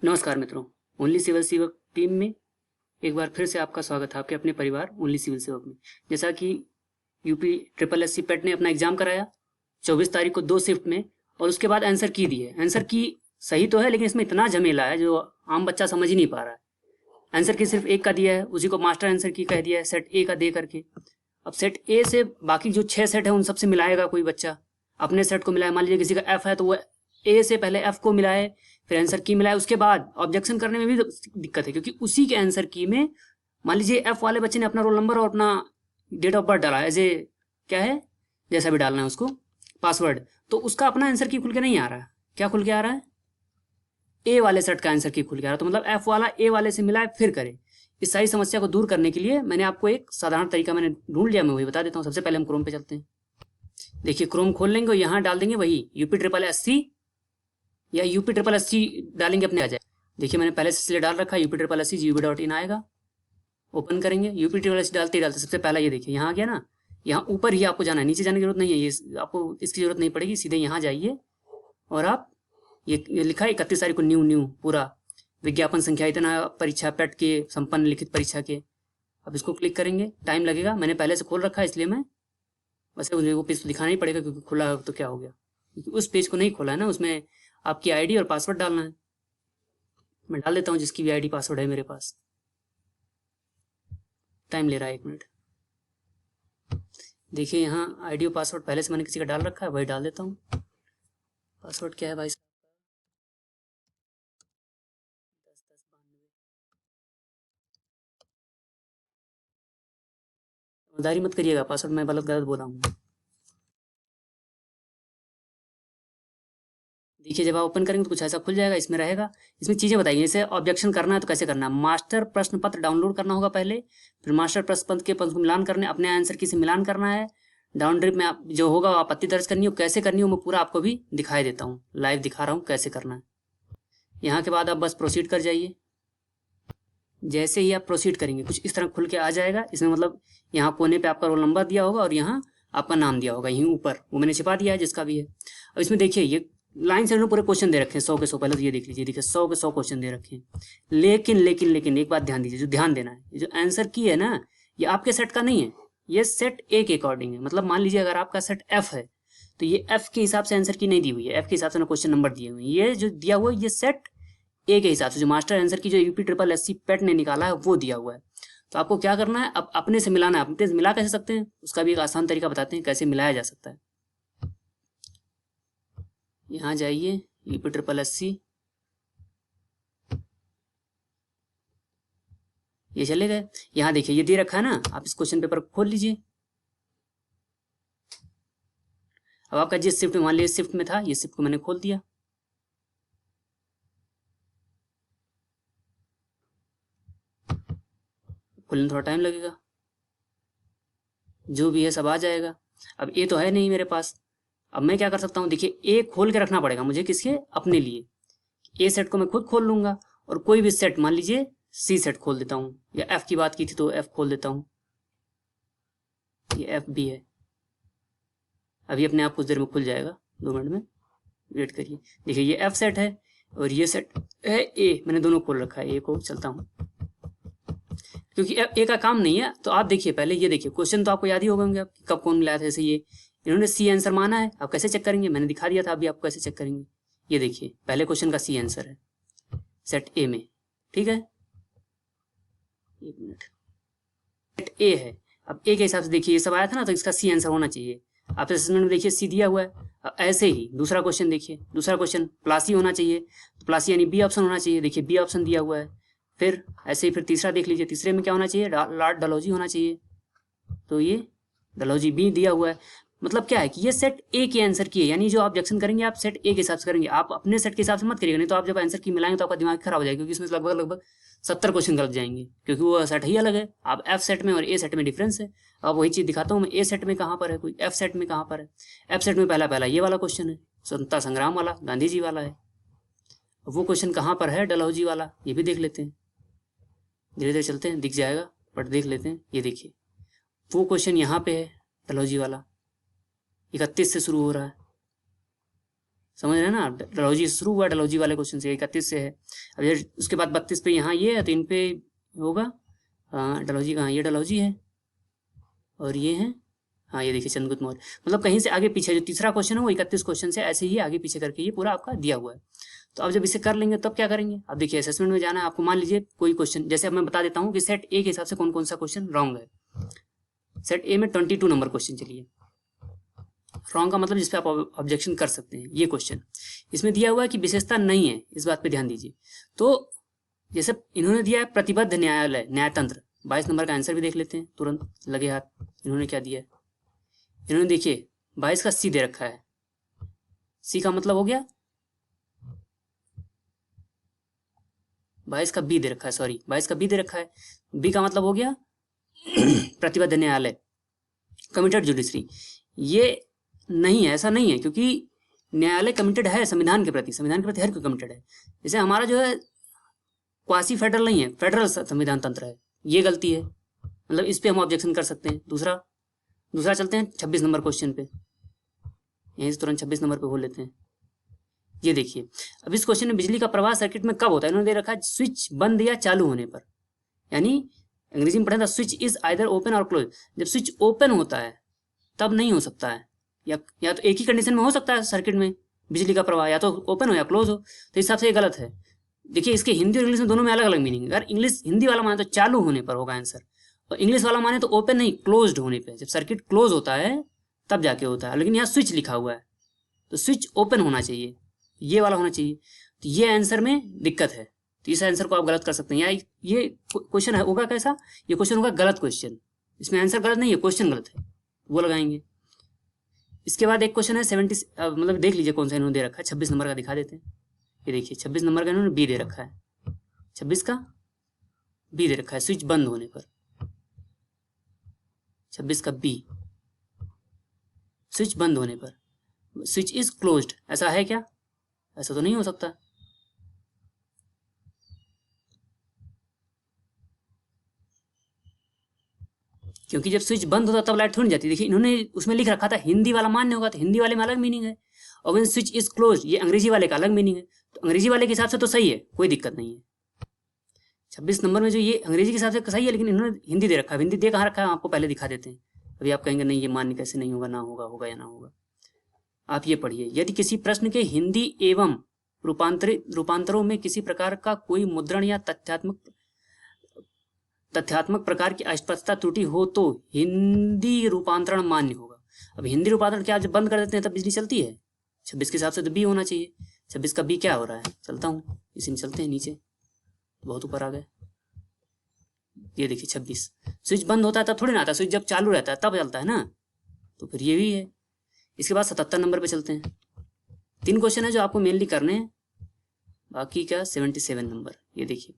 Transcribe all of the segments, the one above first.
नमस्कार मित्रों, only civil सेवक टीम में एक बार फिर से आपका स्वागत है आपके अपने परिवार ओनली सिविल सेवक में। जैसा कि यूपी ट्रिपल एस सी पेट ने अपना एग्जाम कराया 24 तारीख को 2 शिफ्ट में, और उसके बाद आंसर की दी है। आंसर की सही तो है, लेकिन इसमें इतना झमेला है जो आम बच्चा समझ ही नहीं पा रहा है। आंसर की सिर्फ एक का दिया है, उसी को मास्टर आंसर की कह दिया है सेट ए का दे करके। अब सेट ए से बाकी जो 6 सेट है उन सबसे मिलाएगा कोई बच्चा, अपने सेट को मिलाए। मान लीजिए किसी का एफ है तो वो ए से पहले एफ को मिलाए, फिर आंसर की मिलाए। उसके बाद ऑब्जेक्शन करने में भी दिक्कत है, क्योंकि उसी के आंसर की में मान लीजिए एफ वाले बच्चे ने अपना रोल नंबर और अपना डेट ऑफ बर्थ डाला, एज ए क्या है जैसा भी डालना है उसको पासवर्ड, तो उसका अपना आंसर की खुल के नहीं आ रहा है। क्या खुल के आ रहा है? ए वाले सेट का आंसर की खुल के आ रहा है। तो मतलब एफ वाला ए वाले से मिलाए फिर करे। इस सारी समस्या को दूर करने के लिए मैंने आपको एक साधारण तरीका मैंने ढूंढ लिया, मैं वही बता देता हूँ। सबसे पहले हम क्रोम पे चलते हैं। देखिए क्रोम खोल लेंगे और यहाँ डाल देंगे वही यूपी ट्रिपल एस सी या यूपी ट्रिपल एस सी डालेंगे अपने आ जाए। देखिए मैंने पहले से इसलिए डाल रखा है UP triple S C GUB.in आएगा। ओपन करेंगे, यूपी ट्रिपल एस डालते ही डालते सबसे पहला ये देखिए यहाँ आ गया ना, यहाँ ऊपर ही आपको जाना है, नीचे जाने की जरूरत नहीं है। ये आपको इसकी जरूरत नहीं पड़ेगी, सीधे यहाँ जाइए और आप ये लिखा है 31 तारीख को न्यू पूरा विज्ञापन संख्या इतना परीक्षा पेट के संपन्न लिखित परीक्षा के। अब इसको क्लिक करेंगे, टाइम लगेगा, मैंने पहले से खोल रखा है इसलिए मैं वैसे वो पेज तो दिखाना ही पड़ेगा, क्योंकि खुला तो क्या हो गया, क्योंकि उस पेज को नहीं खोला है ना, उसमें आपकी आईडी और पासवर्ड डालना है। मैं डाल देता हूँ जिसकी भी आईडी पासवर्ड है मेरे पास। टाइम ले रहा है 1 मिनट। देखिए यहाँ आईडी और पासवर्ड पहले से मैंने किसी का डाल रखा है, वही डाल देता हूँ। पासवर्ड क्या है भाई? 10 समझदारी मत करिएगा, पासवर्ड मैं गलत बोला हूँ। देखिए जब आप ओपन करेंगे तो कुछ ऐसा खुल जाएगा, इसमें रहेगा, इसमें चीज़ें बताइए। जैसे ऑब्जेक्शन करना है तो कैसे करना है, मास्टर प्रश्न पत्र डाउनलोड करना होगा पहले, फिर मास्टर प्रश्न पत्र के पत्र को मिलान करने, अपने आंसर की से मिलान करना है। डाउन ड्रिप में आप जो होगा आपत्ति दर्ज करनी हो, कैसे करनी हो मैं पूरा आपको भी दिखाई देता हूँ, लाइव दिखा रहा हूँ कैसे करना है। यहाँ के बाद आप बस प्रोसीड कर जाइए। जैसे ही आप प्रोसीड करेंगे कुछ इस तरह खुल के आ जाएगा। इसमें मतलब यहाँ कोने पे आपका रोल नंबर दिया होगा और यहाँ आपका नाम दिया होगा, यहीं ऊपर वो मैंने छिपा दिया है जिसका भी है। अब इसमें देखिए ये लाइन से पूरे क्वेश्चन दे रखे हैं 100 के 100। पहले तो ये देख लीजिए, देखिए 100 के 100 क्वेश्चन दे रखे हैं। लेकिन एक बात ध्यान दीजिए, जो ध्यान देना है, ये जो आंसर की है ना, ये आपके सेट का नहीं है, ये सेट ए के अकॉर्डिंग है। मतलब मान लीजिए अगर आपका सेट एफ है तो ये एफ के हिसाब से आंसर की नहीं दी हुई है, एफ के हिसाब से ना क्वेश्चन नंबर दिए हुए हैं। ये जो दिया हुआ है ये सेट ए के हिसाब से, जो मास्टर आंसर की जो यूपी ट्रिपल एस सी पेट ने निकाला है वो दिया हुआ है। तो आपको क्या करना है, अब अपने से मिलाना है। अपने से मिला कैसे सकते हैं उसका भी एक आसान तरीका बताते हैं कैसे मिलाया जा सकता है। यहाँ जाइए यूपी ट्रिपल एस सी, ये चले गए। यहाँ देखिए ये दे रखा है ना, आप इस क्वेश्चन पेपर को खोल लीजिए। अब आपका जिस शिफ्ट में, मान लीजिए शिफ्ट में था, ये शिफ्ट को मैंने खोल दिया। खोलने में थोड़ा टाइम लगेगा, जो भी है सब आ जाएगा। अब ए तो है नहीं मेरे पास, अब मैं क्या कर सकता हूँ, देखिए ए खोल के रखना पड़ेगा मुझे, किसके? अपने लिए। ए सेट को मैं खुद खोल लूंगा, और कोई भी सेट, मान लीजिए सी सेट खोल देता हूँ, या एफ की बात की थी तो एफ खोल देता हूँ, ये एफ भी है। अभी अपने आप कुछ देर में खुल जाएगा, 2 मिनट में वेट करिए। देखिए ये एफ सेट है और ये सेट है ए, मैंने दोनों खोल रखा है। ए को चलता हूँ क्योंकि ए का काम नहीं है। तो आप देखिए पहले ये देखिए, क्वेश्चन तो आपको याद ही होंगे आप कब कौन मिलाया था। जैसे ये इन्होंने सी आंसर माना है, आप कैसे चेक करेंगे, मैंने दिखा दिया था, अभी आप कैसे चेक करेंगे। ये देखिए पहले क्वेश्चन का सी आंसर है सेट ए में, ठीक है। 1 मिनट, सेट ए है। अब ए के हिसाब से देखिए ये सब आया था ना, तो इसका सी आंसर होना चाहिए। आप असेसमेंट में देखिए सी दिया हुआ है। अब ऐसे ही दूसरा क्वेश्चन देखिए, दूसरा क्वेश्चन प्लस ही होना चाहिए, तो प्लस यानी बी ऑप्शन होना चाहिए। देखिए बी ऑप्शन दिया हुआ है। फिर ऐसे ही फिर तीसरा देख लीजिए, तीसरे में क्या होना चाहिए, लॉर्ड डलहौजी होना चाहिए, तो ये डलहौजी बी दिया हुआ है। मतलब क्या है कि ये सेट ए के आंसर की है, यानी जो ऑब्जेक्शन करेंगे आप सेट ए के हिसाब से करेंगे, आप अपने सेट के हिसाब से मत करिएगा, नहीं तो आप जब आंसर की मिलाएंगे तो आपका दिमाग खराब हो जाएगा, क्योंकि इसमें लगभग 70 क्वेश्चन गलत जाएंगे, क्योंकि वो सेट ही अलग है। आप एफ सेट में और ए सेट में डिफरेंस है। अब वही चीज दिखाता हूँ मैं, ए सेट में कहाँ पर है कोई, एफ सेट में कहाँ पर है। एफ सेट में पहला ये वाला क्वेश्चन है, स्वतंत्रता संग्राम वाला, गांधी जी वाला है। वो क्वेश्चन कहाँ पर है, डलहौजी वाला, ये भी देख लेते हैं। धीरे धीरे चलते हैं, दिख जाएगा बट देख लेते हैं। ये देखिए वो क्वेश्चन यहाँ पे है, डलहौजी वाला, 31 से शुरू हो रहा है, समझ रहे हैं ना, डलहौजी शुरू हुआ डलहौजी वाले क्वेश्चन से, 31 से है। अब ये उसके बाद 32 पे यहाँ ये है, तो इन पे होगा डलहौजी कहाँ, ये डलहौजी है और ये है, हाँ ये देखिए चंद्रगुप्त मौर्य। मतलब कहीं से आगे पीछे जो तीसरा क्वेश्चन है वो 31 क्वेश्चन से ऐसे ही आगे पीछे करके ये पूरा आपका दिया हुआ है। तो अब जब इसे कर लेंगे तब क्या करेंगे, अब देखिए असेसमेंट में जाना है आपको। मान लीजिए कोई क्वेश्चन, जैसे अब मैं बता देता हूँ कि सेट ए के हिसाब से कौन कौन सा क्वेश्चन रॉन्ग है। सेट ए में 22 नंबर क्वेश्चन, चलिए रॉन्ग का मतलब जिसपे आप ऑब्जेक्शन कर सकते हैं। ये क्वेश्चन इसमें दिया हुआ है कि विशेषता नहीं है, इस बात पे ध्यान दीजिए। तो जैसे इन्होंने दिया है प्रतिबद्ध न्यायालय न्यायतंत्र, 22 नंबर का आंसर भी देख लेते हैं तुरंत लगे हाथ। इन्होंने क्या दिया है, इन्होंने देखिए 22 का सी दे रखा है। सी का मतलब हो गया 22 का बी दे रखा है, सॉरी 22 का बी दे रखा है। बी का मतलब हो गया प्रतिबद्ध न्यायालय, कमिटेड जुडिशरी। ये नहीं है, ऐसा नहीं है, क्योंकि न्यायालय कमिटेड है संविधान के प्रति, संविधान के प्रति हर कोई कमिटेड है। जैसे हमारा जो है क्वासी फेडरल नहीं है, फेडरल संविधान तंत्र है, ये गलती है, मतलब इस पे हम ऑब्जेक्शन कर सकते हैं। दूसरा चलते हैं 26 नंबर क्वेश्चन पे, यहीं से तुरंत 26 नंबर पे खोल लेते हैं। ये देखिए अब इस क्वेश्चन में बिजली का प्रवाह सर्किट में कब होता है, इन्होंने दे रखा है स्विच बंद या चालू होने पर, यानी अंग्रेजी में पढ़े था स्विच इज आइदर ओपन और क्लोज। जब स्विच ओपन होता है तब नहीं हो सकता है, या तो एक ही कंडीशन में हो सकता है सर्किट में बिजली का प्रवाह, या तो ओपन हो या क्लोज हो। तो इस हिसाब से ये गलत है। देखिए इसके हिंदी और इंग्लिश में दोनों में अलग अलग मीनिंग है। अगर इंग्लिश हिंदी वाला माने तो चालू होने पर होगा आंसर, और इंग्लिश वाला माने तो ओपन नहीं क्लोज्ड होने पे। जब सर्किट क्लोज होता है तब जाके होता है, लेकिन यहाँ स्विच लिखा हुआ है तो स्विच ओपन होना चाहिए, ये वाला होना चाहिए। तो ये आंसर में दिक्कत है, तो इस आंसर को आप गलत कर सकते हैं। या ये क्वेश्चन है होगा कैसा, ये क्वेश्चन होगा गलत क्वेश्चन, इसमें आंसर गलत नहीं है, क्वेश्चन गलत है, वो लगाएंगे। इसके बाद एक क्वेश्चन है 70, मतलब देख लीजिए कौन सा इन्होंने दे रखा है, 26 नंबर का दिखा देते हैं। ये देखिए 26 नंबर का इन्होंने बी दे रखा है, 26 का बी दे रखा है, स्विच बंद होने पर। 26 का बी, स्विच बंद होने पर, स्विच इज क्लोज्ड, ऐसा है क्या? ऐसा तो नहीं हो सकता। क्योंकि जब स्विच बंद होता तब लाइट थोड़ी जाती। देखिए इन्होंने उसमें लिख रखा था हिंदी वाला मान्य होगा, तो हिंदी वाले में अलग मीनिंग है, और व्हेन स्विच इज क्लोज ये अंग्रेजी वाले का अलग मीनिंग है। तो अंग्रेजी वाले के हिसाब से तो सही है, कोई दिक्कत नहीं है। 26 नंबर में जो ये अंग्रेजी के हिसाब से सही है, लेकिन इन्होंने हिंदी दे रखा है। हिंदी दे कहाँ रखा है आपको पहले दिखा देते हैं, अभी आप कहेंगे नहीं ये मान्य कैसे नहीं होगा, ना होगा, होगा या ना होगा। आप ये पढ़िए, यदि किसी प्रश्न के हिंदी एवं रूपांतरों में किसी प्रकार का कोई मुद्रण या तथ्यात्मक प्रकार की अस्पष्टता त्रुटि हो तो हिंदी रूपांतरण मान्य होगा। अब हिंदी रूपांतरण क्या जब बंद कर देते हैं तब बिजली चलती है? 26 के हिसाब से तो बी होना चाहिए। 26 का बी क्या हो रहा है, चलता हूँ इसी में चलते हैं, नीचे बहुत ऊपर आ गए। ये देखिए 26 स्विच बंद होता है तब थोड़ी ना आता, स्विच जब चालू रहता है तब चलता है ना, तो फिर ये भी है। इसके बाद 77 नंबर पे चलते हैं। 3 क्वेश्चन है जो आपको मेनली करने हैं, बाकी का 77 नंबर। ये देखिए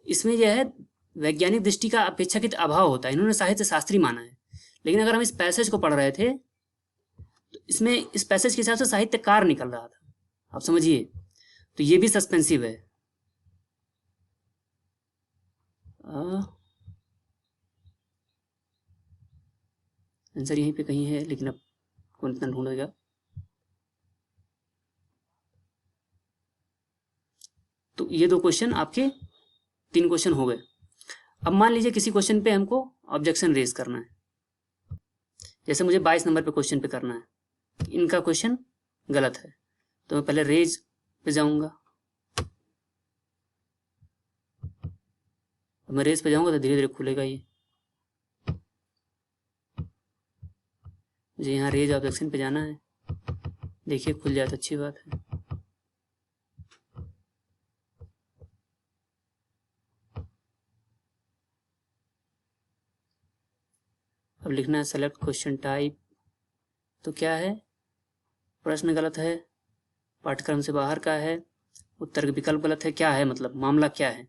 इसमें यह है वैज्ञानिक दृष्टि का अपेक्षाकृत अभाव होता है, इन्होंने साहित्य शास्त्री माना है। लेकिन अगर हम इस पैसेज को पढ़ रहे थे तो इसमें इस पैसेज के हिसाब से साहित्यकार निकल रहा था, आप समझिए, तो ये भी सस्पेंसिव है। आंसर यहीं पे कहीं है, लेकिन अब कौन इतना ढूंढेगा। तो ये 2 क्वेश्चन आपके 3 क्वेश्चन हो गए। अब मान लीजिए किसी क्वेश्चन पे हमको ऑब्जेक्शन रेज करना है, जैसे मुझे 22 नंबर पे क्वेश्चन पे करना है, इनका क्वेश्चन गलत है, तो मैं पहले रेज पे जाऊंगा। मैं रेज पे जाऊंगा तो धीरे धीरे खुलेगा ये। मुझे यहाँ रेज ऑब्जेक्शन पे जाना है, देखिए खुल जाए तो अच्छी बात है। अब लिखना है सेलेक्ट क्वेश्चन टाइप, तो क्या है, प्रश्न गलत है, पाठ्यक्रम से बाहर का है, उत्तर विकल्प गलत है, क्या है मतलब मामला क्या है,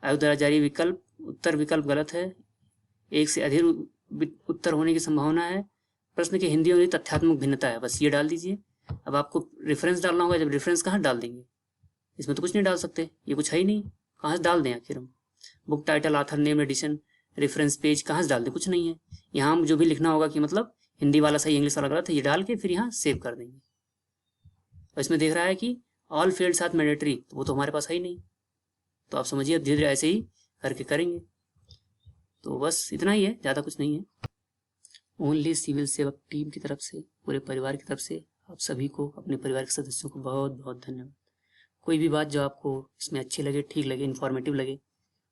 आयु द्वारा जारी विकल्प, उत्तर विकल्प गलत है, एक से अधिक उत्तर होने की संभावना है, प्रश्न की हिंदी और तथ्यात्मक भिन्नता है, बस ये डाल दीजिए। अब आपको रेफरेंस डालना होगा, जब रेफरेंस कहाँ डाल देंगे, इसमें तो कुछ नहीं डाल सकते, ये कुछ है ही नहीं, कहाँ से डाल दें आखिर हम, book title, author name, edition, reference page कहाँ से डाल दें, कुछ नहीं है। यहाँ हम जो भी लिखना होगा कि मतलब हिंदी वाला सही इंग्लिश वाला गलत है, ये डाल के फिर यहाँ सेव कर देंगे। और इसमें देख रहा है कि ऑल फील्ड साथ मैंडेटरी, तो वो तो हमारे पास है ही नहीं। तो आप समझिए धीरे धीरे ऐसे ही करके करेंगे। तो बस इतना ही है, ज़्यादा कुछ नहीं है। ओनली सिविल सेवक टीम की तरफ से, पूरे परिवार की तरफ से आप सभी को, अपने परिवार के सदस्यों को बहुत बहुत धन्यवाद। कोई भी बात जो आपको इसमें अच्छी लगे, ठीक लगे, इन्फॉर्मेटिव लगे,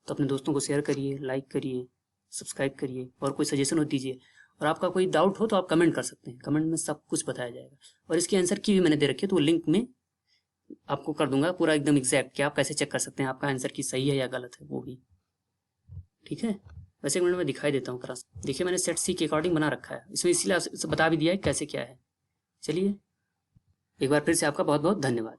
तो अपने दोस्तों को शेयर करिए, लाइक करिए, सब्सक्राइब करिए, और कोई सजेशन हो दीजिए। और आपका कोई डाउट हो तो आप कमेंट कर सकते हैं, कमेंट में सब कुछ बताया जाएगा। और इसकी आंसर की भी मैंने दे रखी है, तो वो लिंक में आपको कर दूंगा पूरा एकदम एग्जैक्ट, कि आप कैसे चेक कर सकते हैं आपका आंसर की सही है या गलत है, वो भी ठीक है। वैसे एक मिनट में दिखाई देता हूँ क्लास। देखिए मैंने सेट सी के अकॉर्डिंग बना रखा है इसमें, इसलिए बता भी दिया है कैसे क्या है। चलिए एक बार फिर से आपका बहुत बहुत धन्यवाद।